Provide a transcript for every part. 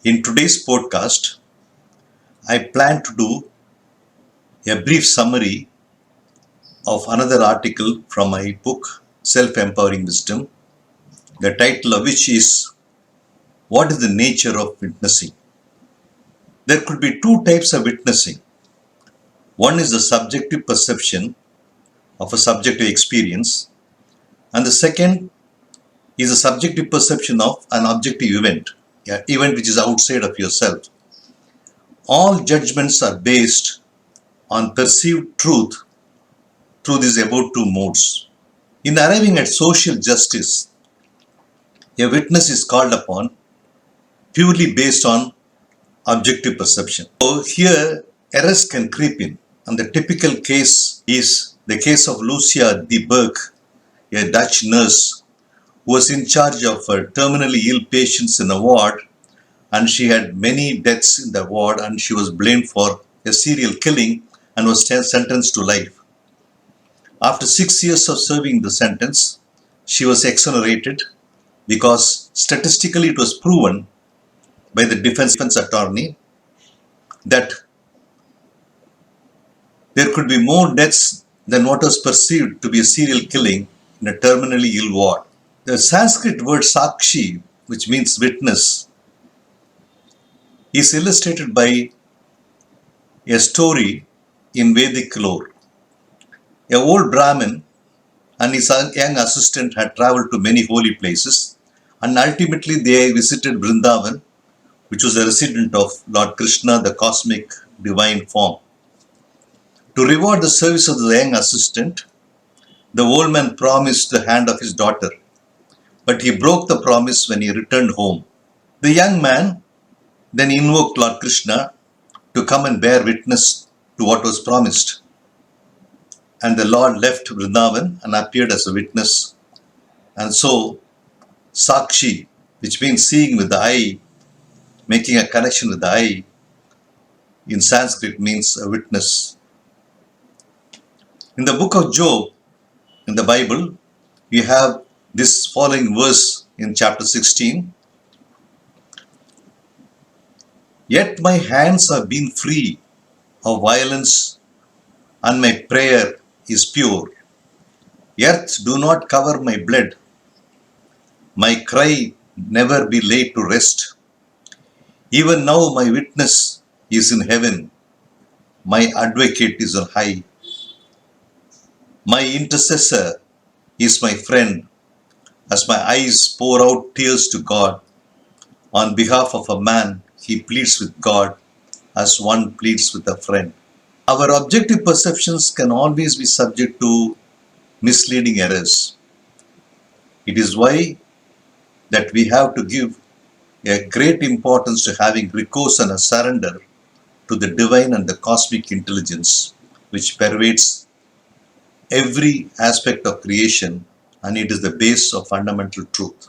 In today's podcast, I plan to do a brief summary of another article from my book, Self-Empowering Wisdom, the title of which is What is the Nature of Witnessing? There could be two types of witnessing. One is the subjective perception of a subjective experience, and the second is a subjective perception of an objective event, an event which is outside of yourself. All judgments are based on perceived truth through these above two modes. In arriving at social justice, a witness is called upon purely based on objective perception. So here, errors can creep in, and the typical case is the case of Lucia de Berg, a Dutch nurse who was in charge of terminally ill patients in a ward, and she had many deaths in the ward, and she was blamed for a serial killing and was sentenced to life. After 6 years of serving the sentence, she was exonerated because statistically it was proven by the defense attorney that there could be more deaths than what was perceived to be a serial killing in a terminally ill ward. The Sanskrit word sakshi, which means witness, is illustrated by a story in Vedic lore. A old Brahmin and his young assistant had traveled to many holy places, and ultimately they visited Vrindavan, which was a resident of Lord Krishna, the cosmic divine form. To reward the service of the young assistant, the old man promised the hand of his daughter, but he broke the promise when he returned home. The young man then invoked Lord Krishna to come and bear witness to what was promised. And the Lord left Vrindavan and appeared as a witness. And so, Sakshi, which means seeing with the eye, making a connection with the eye, in Sanskrit means a witness. In the book of Job, in the Bible, we have this following verse in chapter 16. Yet my hands have been free of violence, and my prayer is pure. Earth, do not cover my blood. My cry never be laid to rest. Even now my witness is in heaven. My advocate is on high. My intercessor is my friend, as my eyes pour out tears to God. On behalf of a man, he pleads with God as one pleads with a friend. Our objective perceptions can always be subject to misleading errors. It is why that we have to give a great importance to having recourse and a surrender to the divine and the cosmic intelligence which pervades every aspect of creation, and it is the base of fundamental truth.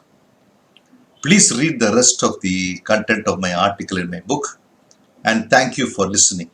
Please read the rest of the content of my article in my book, and thank you for listening.